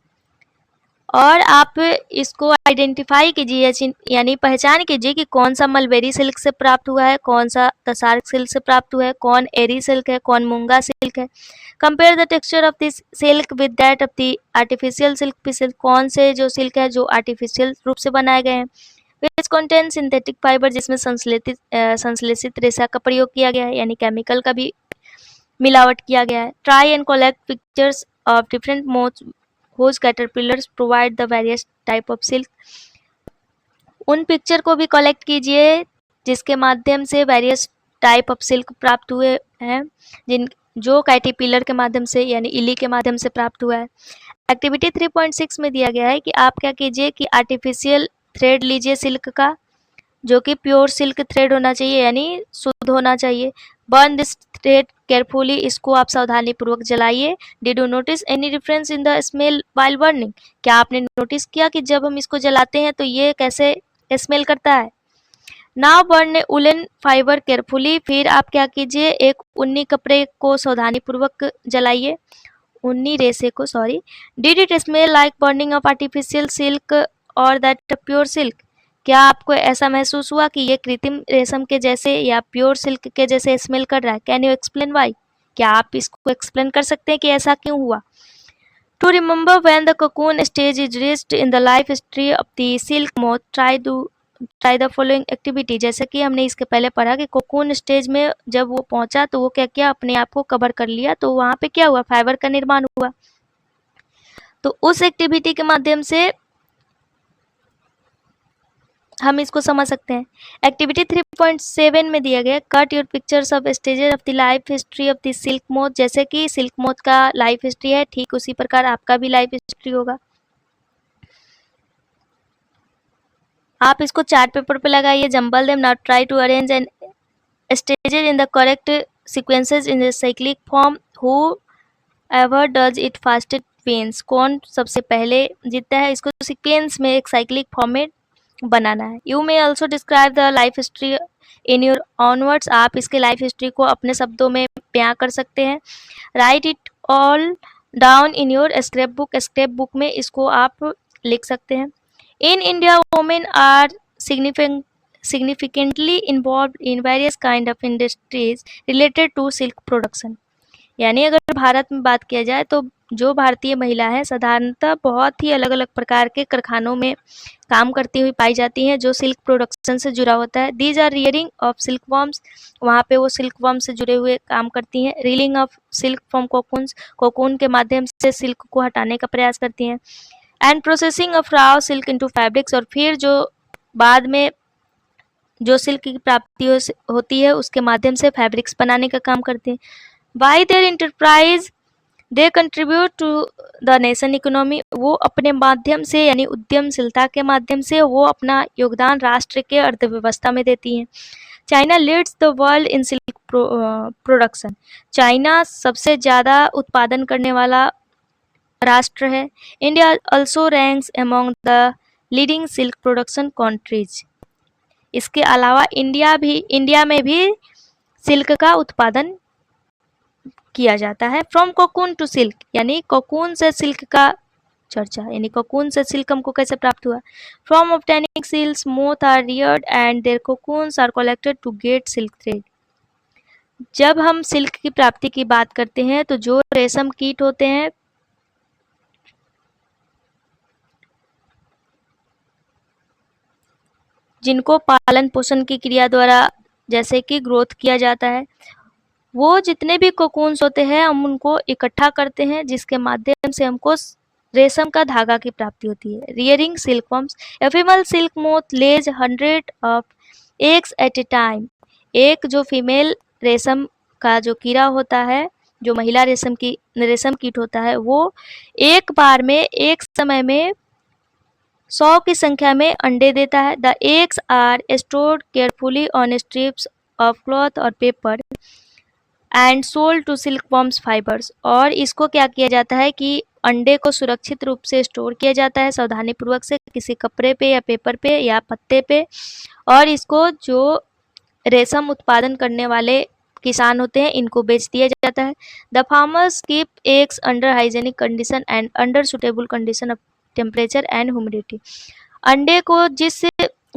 और आप इसको आइडेंटिफाई कीजिए, यानी पहचान कीजिए कि कौन सा मलबेरी सिल्क से प्राप्त हुआ है, कौन सा तसार सिल्क से प्राप्त हुआ है, कौन एरी सिल्क है, कौन मूंगा सिल्क है। Compare the texture of this silk with that of the artificial silk pieces. कौन से जो सिल्क है जो आर्टिफिशियल रूप से बनाए गए हैं। विच कंटेन सिंथेटिक फाइबर, जिसमें संश्लेषित रेशा का प्रयोग किया गया है, यानी केमिकल का भी मिलावट किया गया है। Try and collect pictures of different moths whose caterpillars provide the various type of silk। उन पिक्चर को भी कलेक्ट कीजिए जिसके माध्यम से वेरियस टाइप ऑफ सिल्क प्राप्त हुए हैं, जिन जो कैटरपिलर के माध्यम से यानी इली के माध्यम से प्राप्त हुआ है। एक्टिविटी 3.6 में दिया गया है कि आप क्या कीजिए कि आर्टिफिशियल थ्रेड लीजिए सिल्क का, जो कि प्योर सिल्क थ्रेड होना चाहिए, यानी शुद्ध होना चाहिए। बर्न दिस थ्रेड केयरफुली, इसको आप सावधानी पूर्वक जलाइए। Did you notice any difference in the smell while burning. क्या आपने नोटिस किया कि जब हम इसको जलाते हैं तो ये कैसे स्मेल करता है। नाउ बर्न ए उलन फाइबर केयरफुली। फिर आप क्या कीजिए, एक ऊनी कपड़े को सावधानी पूर्वक जलाइए, ऊनी रेशे को, sorry. Did it smell like burning of artificial silk और दैट प्योर सिल्क। क्या आपको ऐसा महसूस हुआ कि ये कृत्रिम रेशम के जैसे या प्योर सिल्क के जैसे स्मेल कर रहा है। Can you explain why. क्या आप इसको एक्सप्लेन कर सकते हैं कि ऐसा क्यों हुआ। To remember when the cocoon stage is reached in the life history of the silk moth, try the following activity. जैसे कि हमने इसके पहले पढ़ा कि कोकून स्टेज में जब वो पहुंचा तो वो क्या किया, अपने आप को कवर कर लिया, तो वहां पे क्या हुआ, फाइबर का निर्माण हुआ। तो उस एक्टिविटी के माध्यम से हम इसको समझ सकते हैं। एक्टिविटी 3.7 में दिया गया cut your pictures of stages of the life history of the silk moth. जैसे कि सिल्क मोथ का लाइफ हिस्ट्री है, ठीक उसी प्रकार आपका भी लाइफ हिस्ट्री होगा। आप इसको चार्ट पेपर पे लगाइए, jumble them, now try to arrange and stages in the correct sequences in the cyclic form. Whoever does it fastest wins. कौन सबसे पहले जीतता है, इसको सीक्वेंस में एक साइक्लिक फॉर्म में बनाना है। You may also describe the life history in your own words. आप इसके लाइफ हिस्ट्री को अपने शब्दों में बयां कर सकते हैं। Write it all down in your scrapbook. Scrapbook में इसको आप लिख सकते हैं। In India women are significantly involved in various kind of industries related to silk production। यानी अगर भारत में बात किया जाए तो जो भारतीय महिला है साधारणतः बहुत ही अलग अलग प्रकार के कारखानों में काम करती हुई पाई जाती हैं जो सिल्क प्रोडक्शन से जुड़ा होता है। These are rearing of silkworms, वहाँ पे वो सिल्क वर्म से जुड़े हुए काम करती हैं। Reeling of silk from cocoons, cocoon के माध्यम से सिल्क को हटाने का प्रयास करती हैं। And processing of Rao silk into fabrics, और फिर जो बाद में जो सिल्क की प्राप्ति होती है उसके माध्यम से फैब्रिक्स बनाने का काम करते हैं। By their enterprise they contribute to the nation economy, वो अपने माध्यम से यानी उद्यमशीलता के माध्यम से वो अपना योगदान राष्ट्र के अर्थव्यवस्था में देती हैं। China leads the world in silk production, China सबसे ज़्यादा उत्पादन करने वाला राष्ट्र है। India also ranks among the leading silk production countries. इसके अलावा इंडिया में भी सिल्क का उत्पादन किया जाता है। फ्रॉम कोकून टू सिल्क, यानी कोकून से सिल्क का चर्चा, यानी कोकून से सिल्क हमको कैसे प्राप्त हुआ। From obtaining silks moth are reared and their cocoons are collected to get silk thread. जब हम सिल्क की प्राप्ति की बात करते हैं तो जो रेशम कीट होते हैं जिनको पालन पोषण की क्रिया द्वारा जैसे कि ग्रोथ किया जाता है, वो जितने भी कोकून्स होते हैं हम उनको इकट्ठा करते हैं, जिसके माध्यम से हमको रेशम का धागा की प्राप्ति होती है। Rearing silkworms, a female silk moth lays 100 of eggs at a time. एक जो फीमेल रेशम का जो कीड़ा होता है, जो महिला रेशम कीट होता है, वो एक बार में एक समय में 100 की संख्या में अंडे देता है। The eggs are stored carefully on strips of cloth और paper and sold to silkworms fibers, और इसको क्या किया जाता है कि अंडे को सुरक्षित रूप से स्टोर किया जाता है सावधानी पूर्वक से किसी कपड़े पे या पेपर पे या पत्ते पे, और इसको जो रेशम उत्पादन करने वाले किसान होते हैं इनको बेच दिया जाता है। The farmers keep eggs under hygienic condition and under suitable condition of temperature and humidity. अंडे को जिस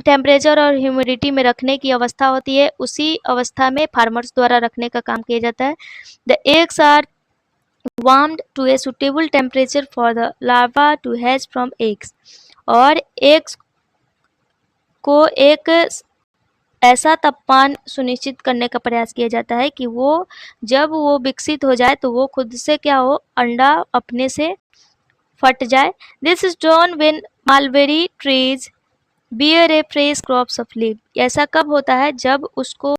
टेम्परेचर और ह्यूमिडिटी में रखने की अवस्था होती है उसी अवस्था में फार्मर्स द्वारा रखने का काम किया जाता है। The eggs are warmed to a suitable temperature for the larva to hatch from eggs, और एग्स को एक ऐसा तापमान सुनिश्चित करने का प्रयास किया जाता है कि वो जब वो विकसित हो जाए तो वो खुद से क्या हो, अंडा अपने से फट जाए। This is done when mulberry trees bear a fresh crops of leave. ऐसा कब होता है, जब उसको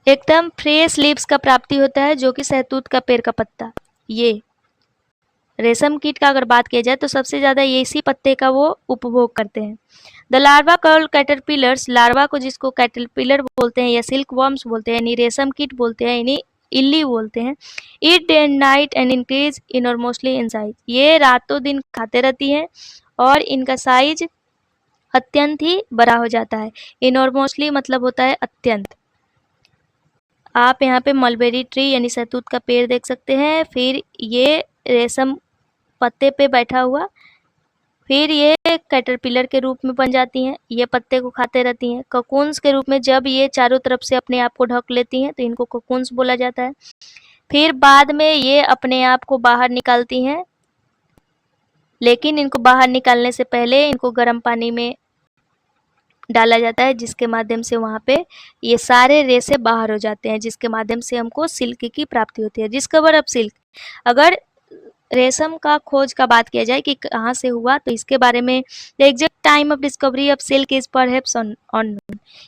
एकदम फ्रेश लीव्स का प्राप्ति होता है, जो कि सहतूत का पेड़ का पत्ता। ये रेशम कीट का अगर बात किया जाए तो सबसे ज़्यादा ये इसी पत्ते का वो उपभोग करते हैं। The larva called caterpillars, larva को जिसको कैटरपिलर बोलते हैं या सिल्क वर्म्स बोलते हैं, यानी रेशम कीट बोलते हैं, यानी इल्ली बोलते हैं। Eat day and night and increase enormously in size. ये रातों दिन खाते रहती हैं और इनका साइज अत्यंत ही बड़ा हो जाता है। इनॉर्मोसली मतलब होता है अत्यंत। आप यहाँ पे मलबेरी ट्री यानी सहतूत का पेड़ देख सकते हैं, फिर ये रेशम पत्ते पे बैठा हुआ, फिर ये कैटरपिलर के रूप में बन जाती हैं, ये पत्ते को खाते रहती हैं। कोकून्स के रूप में जब ये चारों तरफ से अपने आप को ढक लेती हैं तो इनको कोकून्स बोला जाता है। फिर बाद में ये अपने आप को बाहर निकालती हैं, लेकिन इनको बाहर निकालने से पहले इनको गर्म पानी में डाला जाता है, जिसके माध्यम से वहाँ पे ये सारे रेशे बाहर हो जाते हैं, जिसके माध्यम से हमको सिल्क की प्राप्ति होती है। डिस्कवर ऑफ सिल्क, अगर रेशम का खोज का बात किया जाए कि कहाँ से हुआ तो इसके बारे में the exact time of discovery of silk is perhaps unknown,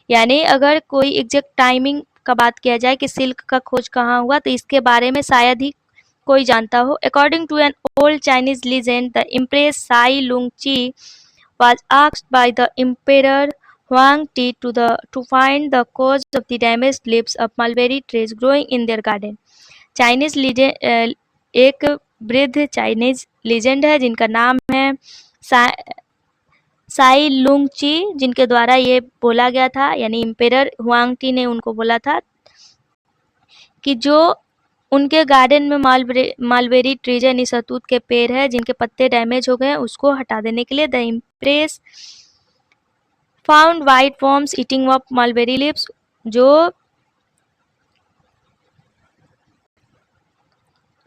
यानी अगर कोई एग्जैक्ट टाइमिंग का बात किया जाए कि सिल्क का खोज कहाँ हुआ तो इसके बारे में शायद ही कोई जानता हो। According to an old Chinese legend, the empress Si Lungchi was asked by the emperor Huang Ti to find the cause of the damaged leaves of mulberry trees growing in their garden. Chinese एक वृद्ध Chinese legend है जिनका नाम है साई लुंगची, जिनके द्वारा ये बोला गया था, यानी इम्पेरर हुआंग टी ने उनको बोला था कि जो उनके गार्डन में मालबेरी ट्रीज यानी सहतूत के पेड़ है जिनके पत्ते डैमेज हो गए, उसको हटा देने के लिए the impress found white worms eating up mulberry leaves. जो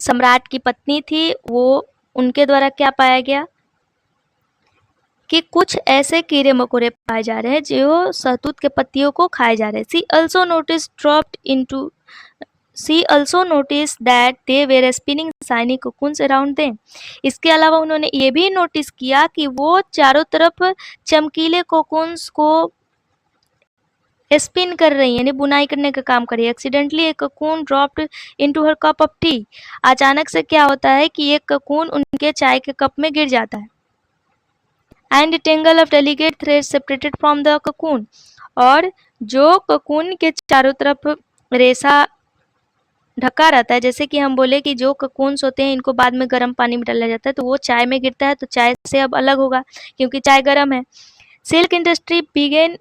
सम्राट की पत्नी थी वो उनके द्वारा क्या पाया गया कि कुछ ऐसे कीड़े मकोड़े पाए जा रहे हैं जो सहतूत के पत्तियों को खाए जा रहे हैं। She also notice dropped into She also noticed that they were spinning shiny cocoons around them. इसके अलावा उन्होंने ये भी नोटिस किया कि वो चारों तरफ चमकीले कोकून्स को स्पिन कर रही, यानी बुनाई करने का काम कर रही है। एक्सीडेंटली एक cocoon dropped into her cup of T. अचानक से क्या होता है कि एक ककून उनके चाय के कप में गिर जाता है। And tangle of delicate thread separated from the cocoon, और जो ककून के चारों तरफ रेशा ढका रहता है, जैसे कि हम बोले कि जो ककून्स होते हैं इनको बाद में गर्म पानी में डाला जाता है, तो वो चाय में गिरता है तो चाय से अब अलग होगा क्योंकि चाय गर्म है। Silk industry began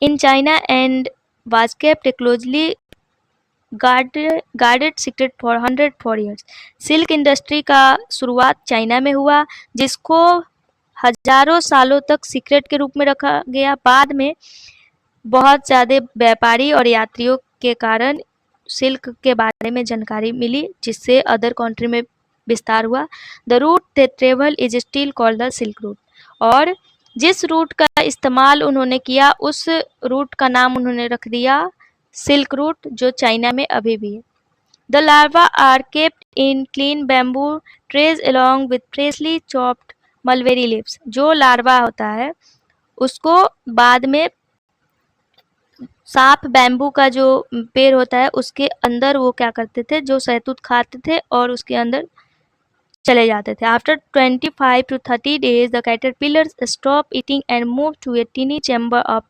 in China and was kept a closely guarded secret for 104 years। Silk industry का शुरुआत चाइना में हुआ, जिसको हजारों सालों तक सीक्रेट के रूप में रखा गया। बाद में बहुत ज़्यादा व्यापारी और यात्रियों के कारण सिल्क के बारे में जानकारी मिली, जिससे अदर कंट्री में विस्तार हुआ। The route they travel is still called the silk route, और जिस रूट का इस्तेमाल उन्होंने किया उस रूट का नाम उन्होंने रख दिया सिल्क रूट, जो चाइना में अभी भी है। The larva are kept in clean bamboo trays along with freshly chopped mulberry leaves. जो लार्वा होता है उसको बाद में साफ बैम्बू का जो पेड़ होता है उसके अंदर वो क्या करते थे, जो शहतूत खाते थे और उसके अंदर चले जाते थे। After 25 to 30 days the caterpillars stop eating and move to a teeny chamber of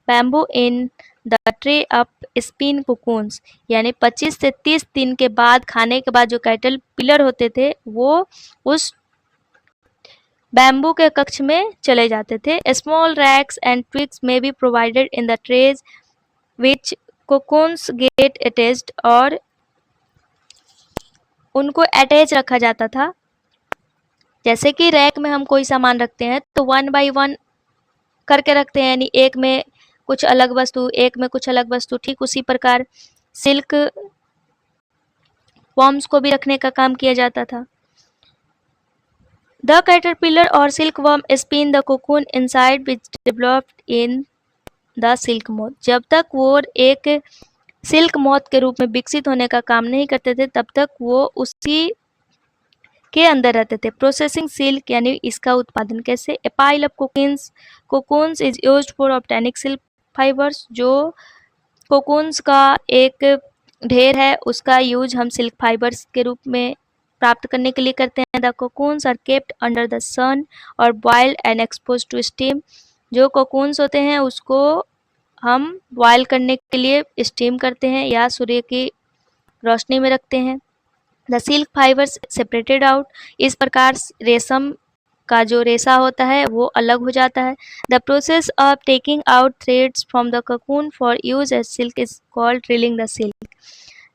bamboo in the tray of spin cocoons। यानी 25 से 30 दिन के बाद खाने के बाद जो कैटरपिलर होते थे वो उस बैम्बू के कक्ष में चले जाते थे। Small racks and twigs may be provided in the trays which cocoons get attached, और उनको अटैच रखा जाता था। जैसे कि रैक में हम कोई सामान रखते हैं तो 1 by 1 करके रखते हैं, यानी एक में कुछ अलग वस्तु, एक में कुछ अलग वस्तु, ठीक उसी प्रकार सिल्क वॉर्म्स को भी रखने का काम किया जाता था। द कैटरपिलर और silk worm spin the cocoon inside which developed in the silk moth. जब तक वो एक सिल्क मोथ के रूप में विकसित होने का काम नहीं करते थे तब तक वो उसी के अंदर रहते थे। प्रोसेसिंग सिल्क यानी इसका उत्पादन कैसे। ए pile of cocoons is used for obtaining silk fibres. जो कोकून्स का एक ढेर है उसका यूज हम सिल्क फाइबर्स के रूप में प्राप्त करने के लिए करते हैं। The cocoons are kept under the sun और boiled and expose to steam. जो कोकून्स होते हैं उसको हम बॉयल करने के लिए स्टीम करते हैं या सूर्य की रोशनी में रखते हैं। The silk fibres separated out. इस प्रकार रेशम का जो रेशा होता है वो अलग हो जाता है। The process of taking out threads from the cocoon for use as silk is called reeling the silk.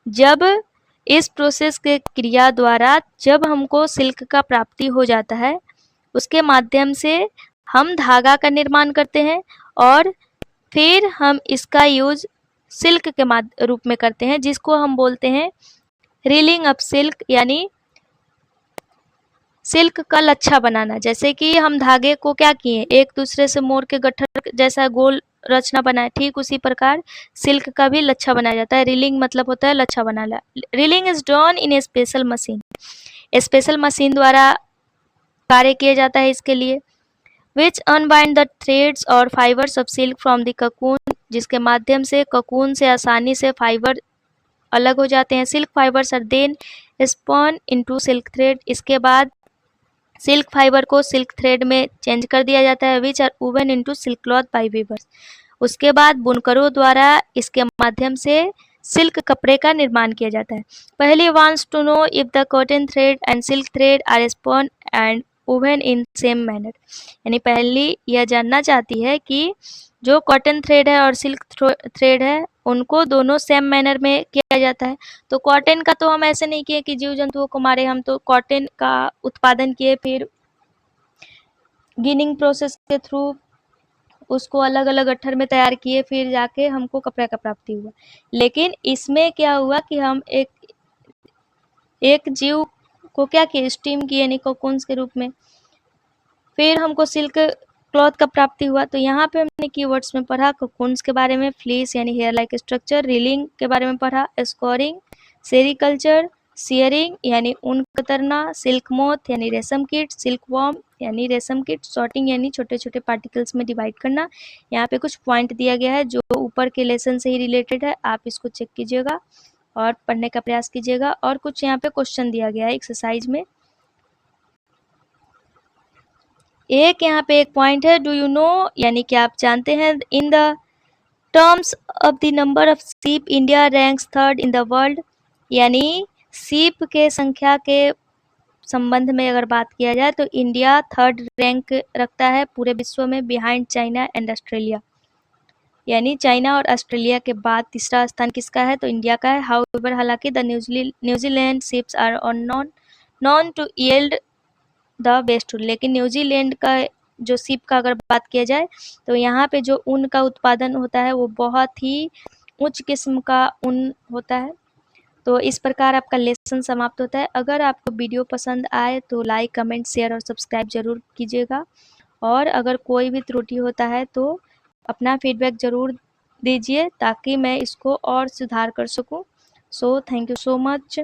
जब इस प्रोसेस के क्रिया द्वारा जब हमको सिल्क का प्राप्ति हो जाता है उसके माध्यम से हम धागा का निर्माण करते हैं और फिर हम इसका यूज सिल्क के रूप में करते हैं, जिसको हम बोलते हैं रीलिंग अप सिल्क, यानी सिल्क का लच्छा बनाना। जैसे कि हम धागे को क्या किए, एक दूसरे से मोड़ के गट्ठर जैसा गोल रचना बनाए, ठीक उसी प्रकार सिल्क का भी लच्छा बनाया जाता है। रीलिंग मतलब होता है लच्छा बनाना। Reeling is done in a special machine. Special machine द्वारा कार्य किया जाता है इसके लिए। विच अनबाइंड द थ्रेड्स और fibers of silk from the cocoon, जिसके माध्यम से ककून से आसानी से फाइबर अलग हो जाते हैं। Silk fibres are then spun into silk thread. इसके बाद सिल्क फाइबर को सिल्क थ्रेड में चेंज कर दिया जाता है। Which are woven into silk cloth by weavers. उसके बाद बुनकरों द्वारा इसके माध्यम से सिल्क कपड़े का निर्माण किया जाता है। पहले wants to know if the cotton thread and silk thread are spun and woven in same manner. यानी पहली यह जानना चाहती है कि जो कॉटन थ्रेड है और सिल्क थ्रेड है उनको दोनों सेम मैनर में किया जाता है। तो कॉटन का तो हम ऐसे नहीं किए कि जीव जंतुओं को मारे, हम तो कॉटन का उत्पादन किए, फिर गिनिंग प्रोसेस के थ्रू उसको अलग अलग गट्ठर में तैयार किए, फिर जाके हमको कपड़े का प्राप्ति हुआ। लेकिन इसमें क्या हुआ कि हम एक जीव को क्या किए, स्टीम किए, यानी कोकून्स के रूप में। फिर हमको सिल्क क्लॉथ का प्राप्ति हुआ। तो यहाँ पे हमने कीवर्ड्स में पढ़ा कोकून्स के बारे में, फ्लीस यानी हेयर लाइक स्ट्रक्चर, रीलिंग के बारे में पढ़ा, स्कोरिंग, सेरिकल्चर, सियरिंग यानी ऊन कतरना, सिल्क मोथ यानी रेशम कीट, सिल्क वॉर्म यानी रेशम कीट, सॉर्टिंग यानी छोटे छोटे पार्टिकल्स में डिवाइड करना। यहाँ पे कुछ पॉइंट दिया गया है जो ऊपर के लेसन से ही रिलेटेड है, आप इसको चेक कीजिएगा और पढ़ने का प्रयास कीजिएगा। और कुछ यहाँ पे क्वेश्चन दिया गया है एक्सरसाइज में। एक यहाँ पे एक पॉइंट है, डू यू नो यानी कि आप जानते हैं, in the terms of the number of सीप India ranks third in the world, यानी सीप के संख्या के संबंध में अगर बात किया जाए तो इंडिया थर्ड रैंक रखता है पूरे विश्व में, बिहाइंड चाइना एंड ऑस्ट्रेलिया, यानी चाइना और ऑस्ट्रेलिया के बाद तीसरा स्थान किसका है, तो इंडिया का है। हाउएवर हालांकि the New Zealand ships are known to yield the best, लेकिन न्यूजीलैंड का जो शिप का अगर बात किया जाए तो यहाँ पे जो ऊन का उत्पादन होता है वो बहुत ही उच्च किस्म का ऊन होता है। तो इस प्रकार आपका लेसन समाप्त होता है। अगर आपको वीडियो पसंद आए तो लाइक, कमेंट, शेयर और सब्सक्राइब जरूर कीजिएगा, और अगर कोई भी त्रुटि होता है तो अपना फीडबैक ज़रूर दीजिए ताकि मैं इसको और सुधार कर सकूं। So thank you so much.